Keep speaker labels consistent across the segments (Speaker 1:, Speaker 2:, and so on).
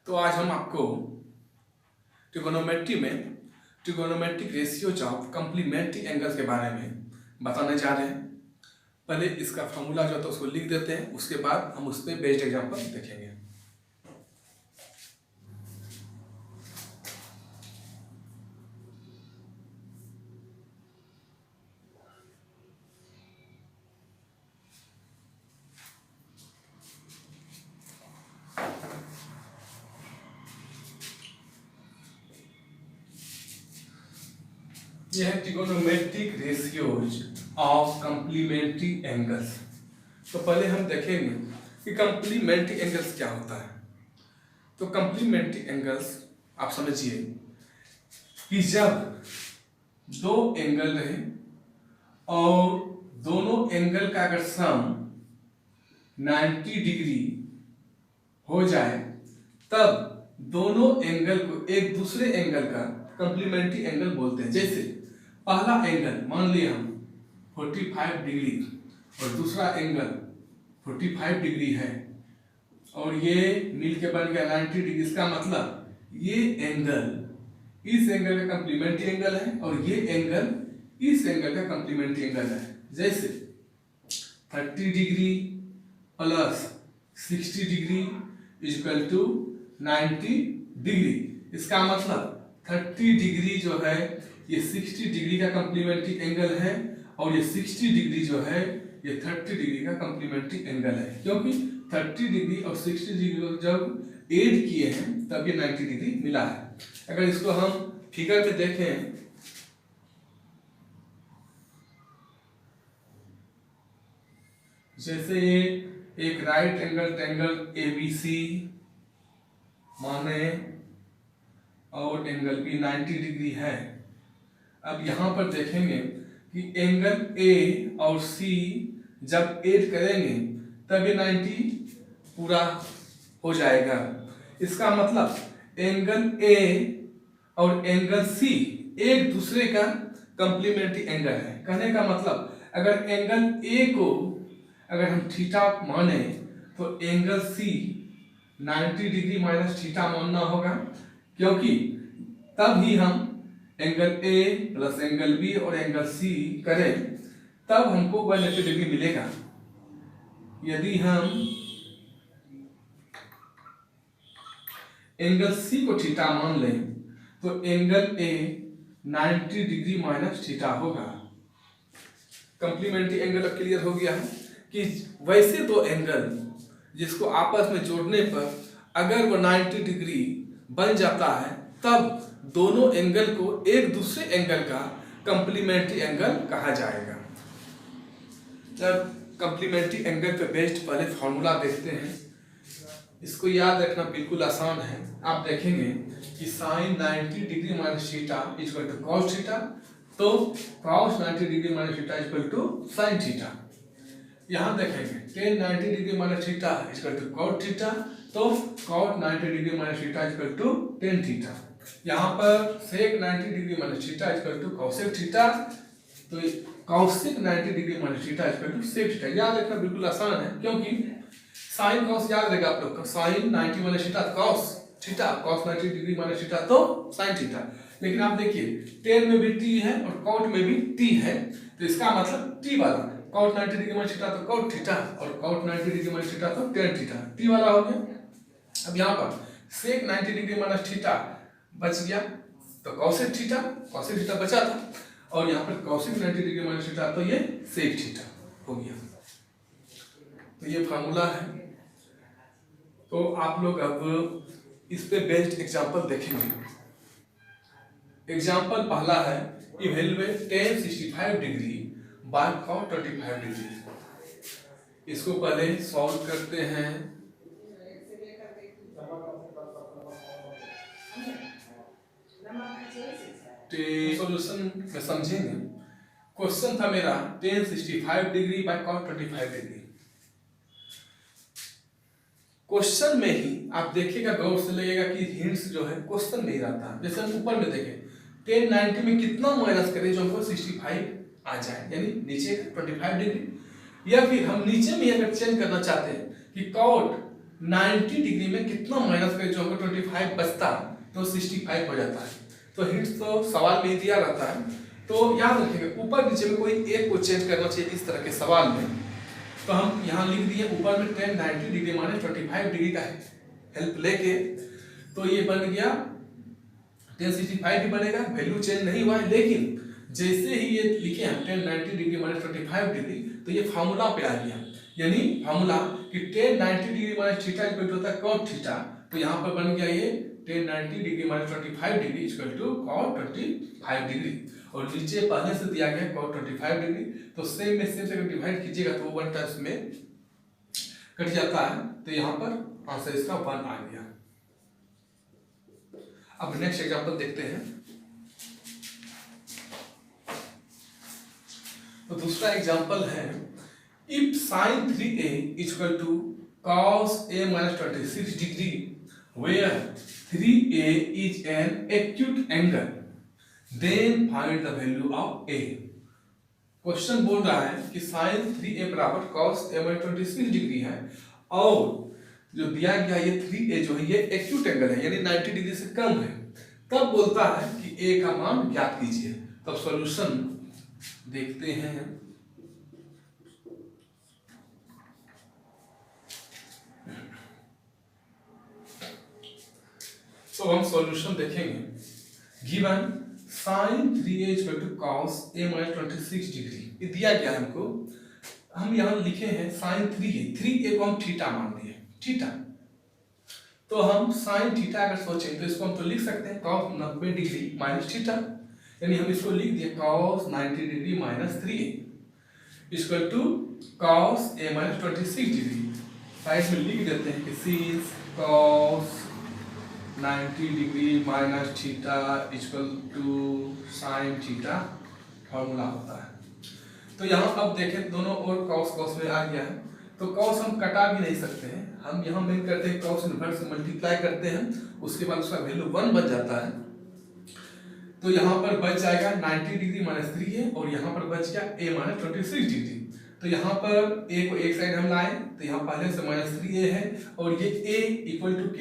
Speaker 1: तो आज हम आपको ट्रिगोनोमेट्री में trigonometric ratios of complementary angles के बारे में बताने जा रहे हैं। पहले इसका फॉर्मूला जो है तो उसको लिख देते हैं, उसके बाद हम उस पर बेस्ड एग्जांपल देखेंगे। यह है trigonometric ratios of complementary angles. तो पहले हम देखेंगे कि कंप्लीमेंट्री एंगल्स क्या होता है। तो कंप्लीमेंट्री एंगल्स आप समझिए कि जब दो एंगल रहे और दोनों एंगल का अगर सम 90 डिग्री हो जाए तब दोनों एंगल को एक दूसरे एंगल का कंप्लीमेंट्री एंगल बोलते हैं। जैसे पहला एंगल मान लिया हम 45 डिग्री और दूसरा एंगल 45 डिग्री है और ये मिल के बन गया 90 डिग्री। इसका मतलब ये एंगल इस एंगल का कंप्लीमेंट्री एंगल है और ये एंगल इस एंगल का कंप्लीमेंट्री एंगल है। जैसे 30 degree plus 60 degree equal to 90 degree. इसका मतलब 30 डिग्री जो है ये 60 डिग्री का कंप्लीमेंट्री एंगल है और ये 60 डिग्री जो है ये 30 डिग्री का कंप्लीमेंट्री एंगल है, क्योंकि 30 डिग्री और 60 डिग्री को जब ऐड किए हैं तब ये 90 डिग्री मिला है। अगर इसको हम फिगर में देखें जैसे ये एक राइट एंगल ट्रायंगल ABC माने और एंगल भी 90 डिग्री है। अब यहाँ पर देखेंगे कि एंगल A और C जब ऐड करेंगे तब ये 90 पूरा हो जाएगा। इसका मतलब एंगल A और एंगल C एक दूसरे का कंप्लीमेंट्री एंगल है। कहने का मतलब अगर एंगल A को अगर हम थीटा माने तो angle C 90 degree minus theta मानना होगा, क्योंकि तब ही हम angle A plus angle B और एंगल C करें तब हमको 180 डिग्री मिलेगा। यदि हम एंगल C को थीटा मान लें तो angle A 90 degree minus theta होगा। कंप्लीमेंट्री एंगल अब क्लियर हो गया है कि वैसे दो एंगल जिसको आपस में जोड़ने पर अगर वो 90 डिग्री बन जाता है तब दोनों एंगल को एक दूसरे एंगल का कंप्लीमेंट्री एंगल कहा जाएगा। जब कंप्लीमेंट्री एंगल पे बेस्ड पहले फॉर्मूला देखते हैं। इसको याद रखना बिल्कुल आसान है। आप देखेंगे कि sine 90 degree minus theta equal to cos theta, तो cos 90 degree minus theta equal to sine theta. यहाँ देखेंगे tan 90 degree minus theta equal to cot theta, तो cot 90 degree minus theta equal to tan theta. यहाँ पर sec 90 degree minus theta equal to cosec theta, तो cosec 90 degree minus theta equal to sec theta. याद रखना बिल्कुल आसान है, क्योंकि साइन कॉस याद रहेगा आप लोग का। Sine 90 minus theta cos theta, cos 90 degree minus theta तो साइन थीटा। लेकिन आप देखिए टेन में भी टी है और कॉट में भी टी है, तो इसका मतलब टी वाला कॉट 90 डिग्री माइनस थीटा तो कॉट थीटा और कॉट 90 डिग्री माइनस थीटा तो टेन थीटा, टी वाला हो गया। अब यहाँ पर सेक 90 डिग्री माइनस थीटा बच गया तो कॉसेक थीटा बचा था, और यहाँ पर कॉसेक 90 डिग्री माइनस थीटा तो ये सेक थीटा हो गया। तो ये फार्मूला है। तो आप लोग अब इस पे बेस्ड एग्जांपल देखेंगे। एग्जांपल पहला है evaluate tan 65 degree by cot 35 degree. इसको पहले सॉल्व करते हैं। सॉल्यूशन में समझेंगे। क्वेश्चन था मेरा tan 65 degree by cot 35 degree. Question में ही आप देखिएगा, गौर से लगेगा कि हिंट्स जो है क्वेश्चन में ही रहता है। जैसे हम ऊपर में देखें tan 90 में कितना माइनस करें जो हमको 65 आ जाए, यानी नीचे 25 डिग्री। या फिर हम नीचे में अगर चेंज करना चाहते हैं कि cot 90 डिग्री में कितना माइनस करके जो हमको 25 बचता तो 65 हो जाता है। तो हिंट्स तो सवाल में ही दिया रहता है, तो याद रखिएगा ऊपर नीचे में कोई एक को चेंज करना चाहिए इस तरह के सवाल में। तो हम यहाँ लिख दिए ऊपर में tan 90 डिग्री माइनस 25 डिग्री का हेल्प लेके, तो ये बन गया tan 65 भी बनेगा, वैल्यू चेंज नहीं हुआ है। लेकिन जैसे ही ये लिखे हम tan 90 डिग्री माइनस 25 डिग्री, तो ये फार्मूला पे आ गया, यानी फार्मूला कि tan 90 degree minus theta equal to होता है cot थीटा। तो यहाँ पर बन गया ये tan 90 degree minus 25 degree equal to cot 25 degree, और नीचे पहले से दिया गया cot 25 डिग्री। तो सेम में सेम से अगर डिवाइड कीजिएगा तो 1 टाइम्स में कट जाता है, तो यहाँ पर आंसर इसका 1 आ गया। अब नेक्स्ट एग्जांपल देखते हैं। तो दूसरा एग्जांपल है if sin 3a equal to cos a minus 26 degree where 3a is an acute angle then find the value of a। Question बोल रहा है कि sin 3a बराबर cos a minus 26 डिग्री है, और जो दिया गया ये 3a जो है ये एक्यूट एंगल है, यानी 90 डिग्री से कम है। तब बोलता है कि a का मान ज्ञात कीजिए। तब सॉल्यूशन देखते हैं। तो हम सॉल्यूशन देखेंगे। Given sin 3a equal to cos a minus 26 degree ये दिया गया है हमको। हम यहाँ लिखे हैं sin 3a को हम थीटा मान दिए, थीटा। तो हम sin थीटा अगर सोचें तो इसको हम तो लिख सकते हैं cos 90 डिग्री माइनस थीटा, यानी हम इसको लिख दिए cos 90 degree minus 3a equal to cos a minus 26 degree. Side में लिख देते हैं कि since cos 90 degree minus theta equal to sin theta formula होता है। तो यहाँ अब देखें दोनों ओर cos में आ गया है, तो cos हम कटा भी नहीं सकते हैं। हम यहाँ मेन करते हैं cos इनवर्स से मल्टीप्लाई करते हैं, उसके बाद उसका वैल्यू 1 बन जाता है। तो यहाँ पर बच जाएगा 90 डिग्री माइनस 3a, और यहाँ पर बच गया a माइनस 26 डिग्री। तो यहाँ पर a को एक साइड हम लाए, तो यहाँ पहले से माइनस 3a है, और ये a इक्वल टू k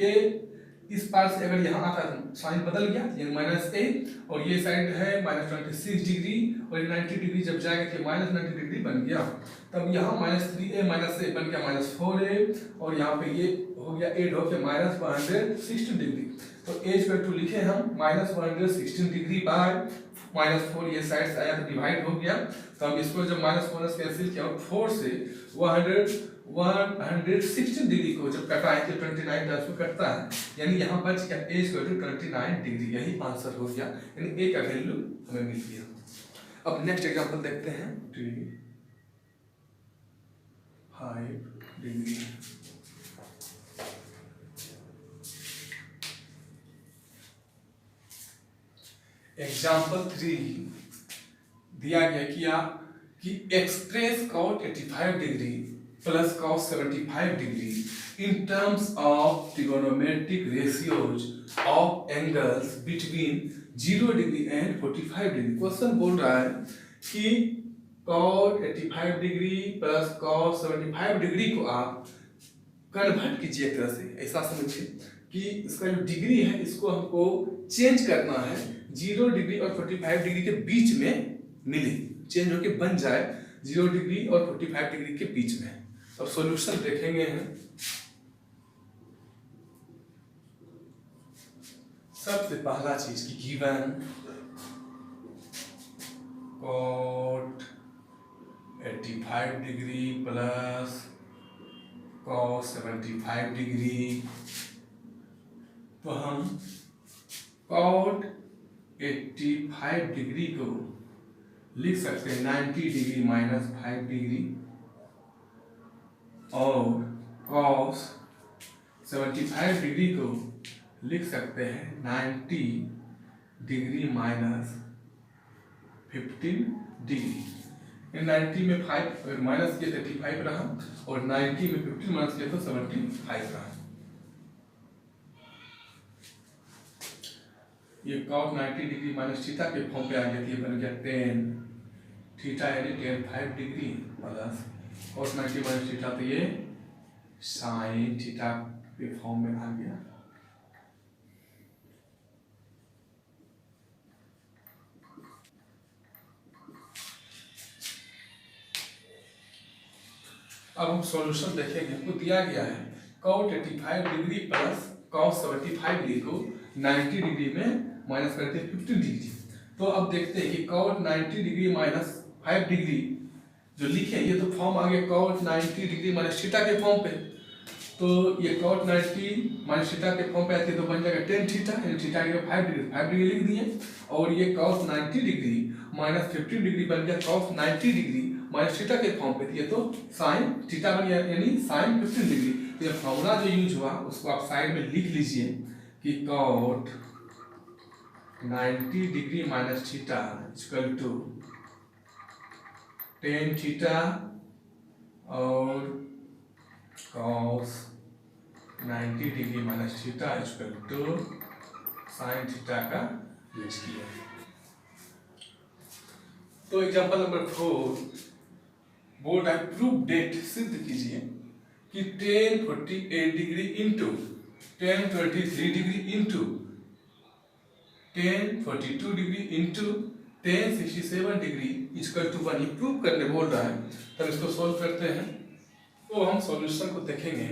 Speaker 1: इस पार से अगर यहाँ आता है साइन बदल गया, ये माइनस a, और ये साइड है माइनस 26 डिग्री, और 90 डिग्री जब जाएगा कि माइनस 90 डिग्री बन गया। तब यहाँ माइनस 3a माइनस a बन गया माइनस 4a, और यहाँ पे ये हो गया 8 हो गया माइनस 116 डिग्री। तो a इक्वल टू लिखे हम माइनस 116 डिग्री बाय माइनस 4, ये साइड से आया तो डिवाइड हो गया। तो हम इसको जब माइनस माइनस कैंसिल किया और 4 से 116 डिग्री को जब कटाएं तो 29 टाइम्स में कटता है, यानी यहाँ बच गया a इक्वल टू 29 डिग्री। यही आंसर हो गया, यानी a का वैल्यू हमें मिल गया। अब नेक्स्ट एग्जांपल देखते हैं। 5 डिग्री। एग्जाम्पल 3 दिया गया कि express cot 85 degree plus cos 75 degree in terms of trigonometric ratios of angles between 0 degree and 45 degree. Question बोल रहा है कि cot 85 degree plus cos 75 degree को आप कन्वर्ट कीजिए एक तरह से, ऐसा समझिए कि इसका जो डिग्री है इसको हमको चेंज करना है 0 डिग्री और 45 डिग्री के बीच में मिले, चेंज होके बन जाए 0 डिग्री और 45 डिग्री के बीच में। अब सॉल्यूशन देखेंगे हैं। सबसे पहला चीज की given cot 85 degree plus cos 75 degree, तो हम cot 85 डिग्री को लिख सकते हैं 90 डिग्री माइनस 5 डिग्री, और cos 75 डिग्री को लिख सकते हैं 90 डिग्री माइनस 15 डिग्री। 90 में 5 अगर माइनस किया तो 85 रहा, और 90 में 15 माइनस किया तो 75 रहा। ये cot 90 डिग्री माइनस थीटा के फॉर्म पे आ गया, ये बन गया tan थीटा यानी tan 5 degree plus cos 90 minus theta, तो ये sin थीटा के फॉर्म में आ गया अब हम सॉल्यूशन देखेंगे। हमको दिया गया है cot 85 degree plus cos 75 degree को 90 डिग्री में माइनस करते हैं 15 डिग्री। तो अब देखते हैं कि cot 90 डिग्री माइनस 5 डिग्री जो लिखे ये तो फॉर्म आ गया cot 90 डिग्री माइनस थीटा के फॉर्म पे। तो ये cot 90 माइनस थीटा के फॉर्म पे आती है तो बन जाएगा tan थीटा, यानी थीटा के 5 डिग्री लिख दिए। और ये cos 90 डिग्री माइनस 15 डिग्री बन गया cos 90 डिग्री माइनस थीटा के फॉर्म पे दिए तो sin थीटा बन गया, यानी sin 15 डिग्री। तो ये फॉर्मूला जो यूज हुआ उसको आप साइड में लिख लीजिए कि cot 90 degree minus theta equal to tan theta और cos 90 degree minus theta equal to sin theta का यूज किया। तो एग्जांपल नंबर 4 बोर्ड है प्रूफ डेट सिद्ध कीजिए कि tan 48 degree into tan 23 degree into tan 42 degree into tan 67 degree equal to 1 prove करने बोल रहा है। तब इसको सॉल्व करते हैं। तो हम सॉल्यूशन को देखेंगे।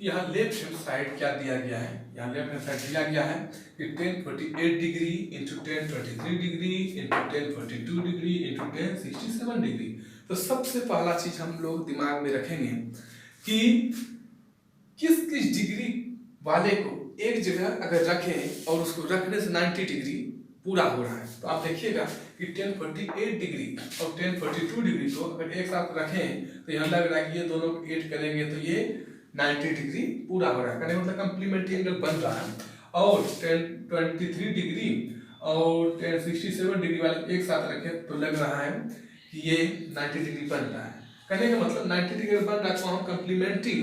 Speaker 1: यहाँ लेफ्ट हैंड साइड क्या दिया गया है। यहाँ लेफ्ट हैंड साइड दिया गया है कि tan 48 degree into tan 23 degree into tan 42 degree into tan 67 degree. तो सबसे पहला चीज हम लोग दिमाग में रखेंगे कि किस किस डिग्री वाले को एक जगह अगर रखें और उसको रखने से 90 डिग्री पूरा हो रहा है। तो आप देखिएगा कि tan 48 डिग्री और tan 42 डिग्री को अगर एक साथ रखें तो यहाँ लग रहा है कि ये दोनों को ऐड करेंगे तो ये 90 डिग्री पूरा हो रहा है, कहने मतलब कंप्लीमेंट्री एंगल बन रहा है। और tan 23 डिग्री और tan 67 डिग्री वाले एक साथ रखें तो लग रहा है कि ये 90 डिग्री बन रहा है। कहने का मतलब 90 डिग्री बन रहा है तो हम कंप्लीमेंट्री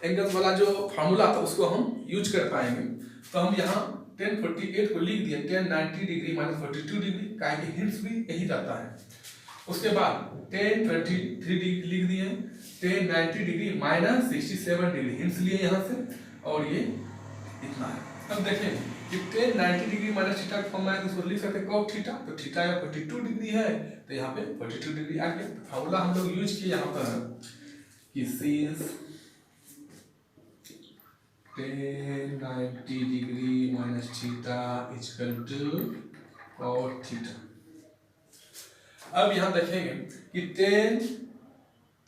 Speaker 1: एंगल्स वाला जो फार्मूला था उसको हम यूज कर पाएंगे। तो हम यहाँ tan 48 को लिख दिए tan 90 डिग्री माइनस 42 डिग्री, का हिंट्स भी यही रहता है। उसके बाद tan 23 डिग्री लिख दिए tan 90 degree minus 67 degree hints लिए यहाँ से, और ये इतना है। अब देखें कि tan 90 डिग्री माइनस थीटा का फॉर्म है तो इसको लिख सकते हैं cot थीटा। तो थीटा का 42 डिग्री है तो यहाँ पे 42 डिग्री आ गया। फार्मूला हम लोग यूज किए यहाँ पर कि since tan 90 degree minus theta equal to cot theta. अब यहाँ देखेंगे कि tan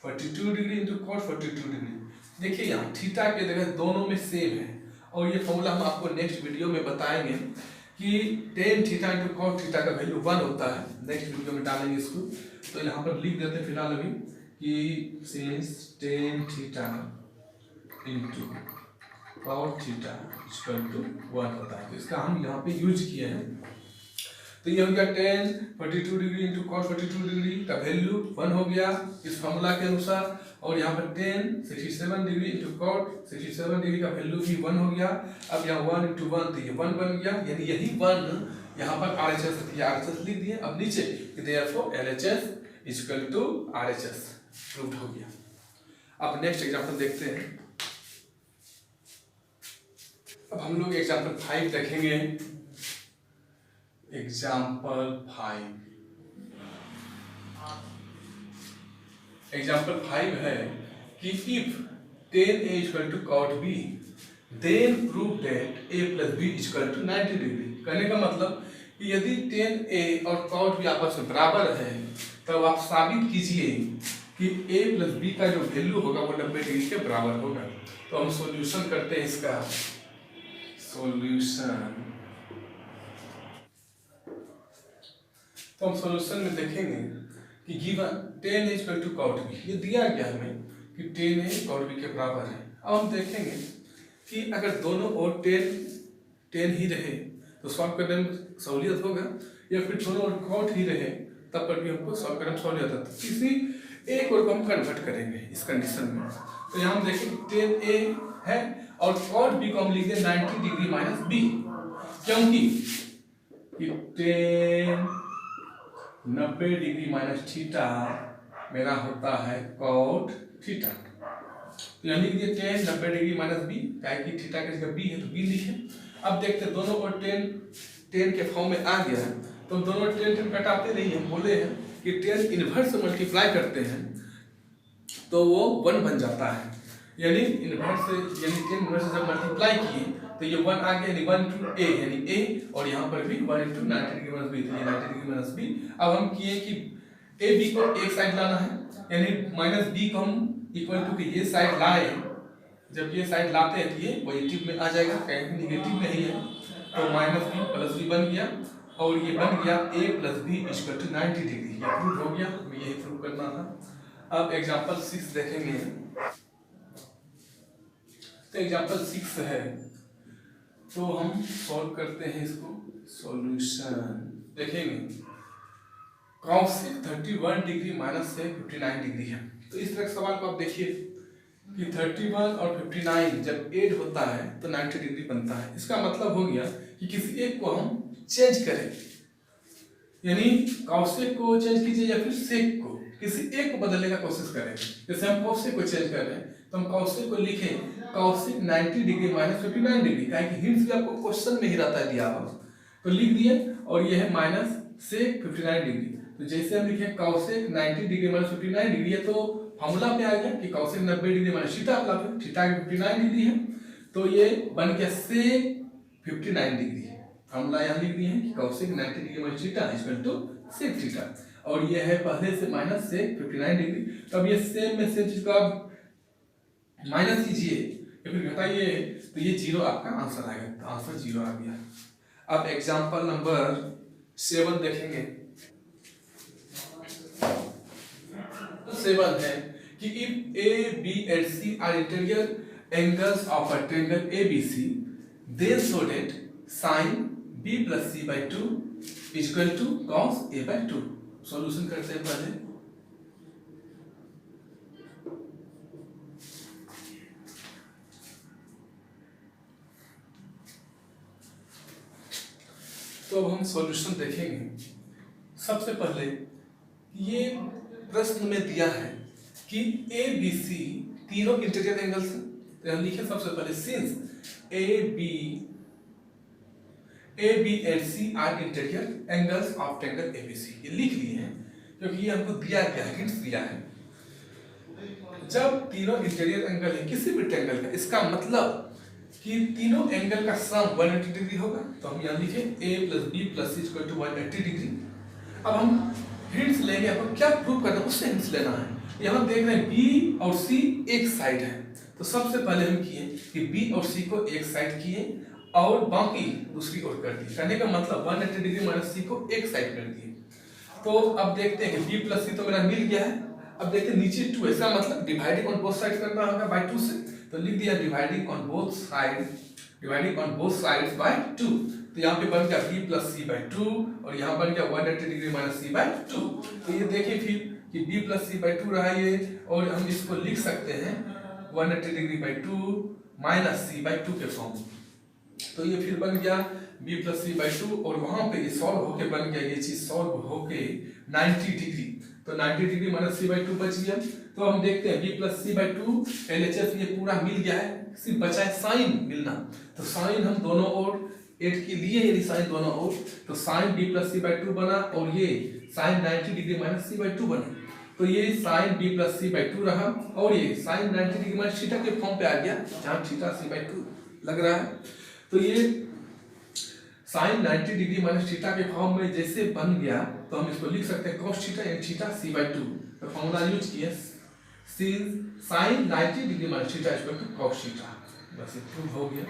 Speaker 1: 42 degree into cot 42 degree. देखिए यहाँ थीटा के जगह दोनों में सेम है और ये फॉर्मूला हम आपको नेक्स्ट वीडियो में बताएंगे कि tan theta into cot theta का वैल्यू 1 होता है। नेक्स्ट वीडियो में डालेंगे इसको। तो यहाँ पर लिख देते हैं फिलहाल अभी कि since tan theta into cot theta equal to 1 होता है। तो इसका हम यहाँ पे यूज किए हैं। तो ये हो गया tan 42 degree into cot 42 degree का वैल्यू 1 हो गया इस फॉर्मूला के अनुसार। और यहाँ पर tan 67 degree into cot 67 degree का वैल्यू भी 1 हो गया। अब यहाँ 1 इंटू 1 तो ये 1 बन गया, यानी यही 1 यहाँ पर RHS RHS लिख दिए। अब नीचे therefore LHS equal to RHS proved हो गया। अब नेक्स्ट एग्जांपल देखते हैं। अब हम लोग एग्जांपल 5 देखेंगे। एग्जांपल 5 है कि if tan A equal to cot B then prove that A plus B equal to 90 degree. कहने का मतलब कि यदि tan A और cot B आपस में बराबर है तब आप साबित कीजिए कि A प्लस B का जो वैल्यू होगा वो 90 डिग्री के बराबर होगा। तो हम सॉल्यूशन करते हैं इसका। सॉल्यूशन तो हम सॉल्यूशन में देखेंगे कि given tan A equal to cot B, ये दिया गया हमें कि tan A cot B के बराबर है। अब हम देखेंगे कि अगर दोनों ओर tan ही रहे तो सॉल्व करने में सहूलियत होगा, या फिर दोनों ओर cot ही रहे तब पर भी हमको सॉल्व करने में सहूलियत होता है। किसी एक ओर को हम कन्वर्ट करेंगे इस कंडीशन में। तो यहाँ हम देखेंगे tan A है और cot B को हम लिख दें 90 डिग्री माइनस B, क्योंकि tan 90 डिग्री माइनस थीटा मेरा होता है cot थीटा। तो यहाँ लिख दिए tan 90 डिग्री माइनस B, क्या कि थीटा की जगह B है तो B लिखे। अब देखते हैं दोनों ओर tan के फॉर्म में आ गया है तो दोनों tan कटाते नहीं, हम बोले हैं कि tan इनवर्स से मल्टीप्लाई करते हैं तो वो 1 बन जाता है। यानी इनवर्स से यानी tan इनवर्स से जब मल्टीप्लाई किए तो ये 1 आ गया, यानी 1 into a यानी a, और यहाँ पर भी 1 into 90 डिग्री माइनस b, तो ये 90 डिग्री माइनस b। अब हम किए कि a b को एक साइड लाना है, यानी माइनस b को हम इक्वल टू कि ये साइड लाए, जब ये साइड लाते हैं तो ये पॉजिटिव में आ जाएगा, कहीं निगेटिव में ही है, तो माइनस b प्लस b बन गया, और ये बन गया a plus b equal to 90 degree. ये प्रूव हो गया, हमें यही प्रूव करना था। अब एग्जांपल 6 देखेंगे। तो एग्जांपल 6 है, तो हम सॉल्व करते हैं इसको। सॉल्यूशन देखेंगे, कॉसेक 31 डिग्री माइनस से 59 डिग्री है। तो इस तरह के सवाल को आप देखिए कि 31 और 59 जब ऐड होता है तो 90 डिग्री बनता है। इसका मतलब हो गया कि किसी एक को हम चेंज करें, यानी कॉसेक को चेंज कीजिए या फिर सेक को, किसी एक को बदलने का कोशिश करें। जैसे हम कॉसेक को चेंज कर रहे हैं तो हम कॉसेक को लिखें कॉसेक 90 डिग्री माइनस 59 डिग्री, क्योंकि हिंट्स भी आपको क्वेश्चन में ही रहता है दिया हुआ, तो लिख दिए, और ये है माइनस सेक 59 डिग्री। तो जैसे हम लिखें कॉसेक 90 डिग्री माइनस 59 डिग्री है, तो फॉर्मूला पे आ गया कि cosec 90 degree minus theta, theta 59 degree है, तो ये बन गया सेक 59 डिग्री है। फॉर्मूला यहाँ लिख दिए हैं कि cosec 90 degree minus theta equal to sec theta, और ये है पहले से माइनस सेक 59 डिग्री। तो अब ये सेम में सेम चीज को आप माइनस कीजिए या फिर घटाइए, तो ये 0 आपका आंसर आएगा, तो आंसर 0 आ गया। अब एग्जांपल नंबर 7 देखेंगे। तो 7 है कि if A B and C are interior angles of a triangle ABC, then so that sin b plus c by 2 is equal to cos a by 2। Solution करते हैं पहले। तो अब हम सॉल्यूशन देखेंगे। सबसे पहले ये प्रश्न में दिया है कि ए बी सी तीनों इंटीरियर एंगल्स हैं, तो हम लिखे सबसे पहले since A B and C are interior angles of triangle ABC, ये लिख लिए हैं क्योंकि ये हमको दिया गया है, हिंट्स दिया है। जब तीनों इंटीरियर एंगल है किसी भी ट्रायंगल का, इसका मतलब कि तीनों एंगल का सम 180 डिग्री होगा, तो हम यहाँ लिखे a plus B plus C equal to 180 degree. अब हम हिंट्स लेंगे, आपको क्या प्रूव करना है उससे हिंट्स लेना है। यहाँ देख रहे हैं b और c एक साइड है, तो सबसे पहले हम किए कि b और c को एक साइड किए और बाकी दूसरी ओर कर दिए। करने का मतलब 180 डिग्री माइनस c को एक साइड कर दिए। तो अब देखते हैं कि b प्लस सी तो मेरा मिल गया है। अब देखते हैं नीचे 2, ऐसा मतलब डिवाइडिंग ऑन बोथ साइड करना होगा बाय 2 से, तो लिख दिया dividing on both sides by 2। तो यहाँ पे बन गया b प्लस सी बाय 2 और यहाँ बन गया 180 डिग्री माइनस सी बाय 2। तो ये देखिए फिर कि b प्लस सी बाय 2 रहा ये, और हम इसको लिख सकते हैं 180 degree by 2 minus C by 2 के फॉर्म। तो ये फिर बन गया b प्लस सी बाय 2, और वहां पे ये सॉल्व होके बन गया, ये चीज सॉल्व होके 90 डिग्री, तो 90 डिग्री माइनस सी बाय 2 बच गया। तो हम देखते हैं b plus C by 2 LHS ये पूरा मिल गया है, सिर्फ बचा है साइन मिलना। तो साइन हम दोनों ओर 8 के लिए, यदि साइन दोनों ओर, तो sign b plus C by 2 बना, और ये sign 90 degree minus C by 2 बना। तो ये sign b plus C by 2 रहा, और ये साइन 90 डिग्री माइनस थीटा के फॉर्म पे आ गया, जहाँ थीटा सी बाय 2 लग रहा है। तो ये साइन 90 डिग्री माइनस थीटा के फॉर्म में जैसे बन गया, तो हम इसको लिख सकते हैं cos theta and theta C by 2। तो फॉर्मूला यूज किए sin 90 degree minus theta equal to cos theta, बस ये प्रूव हो गया।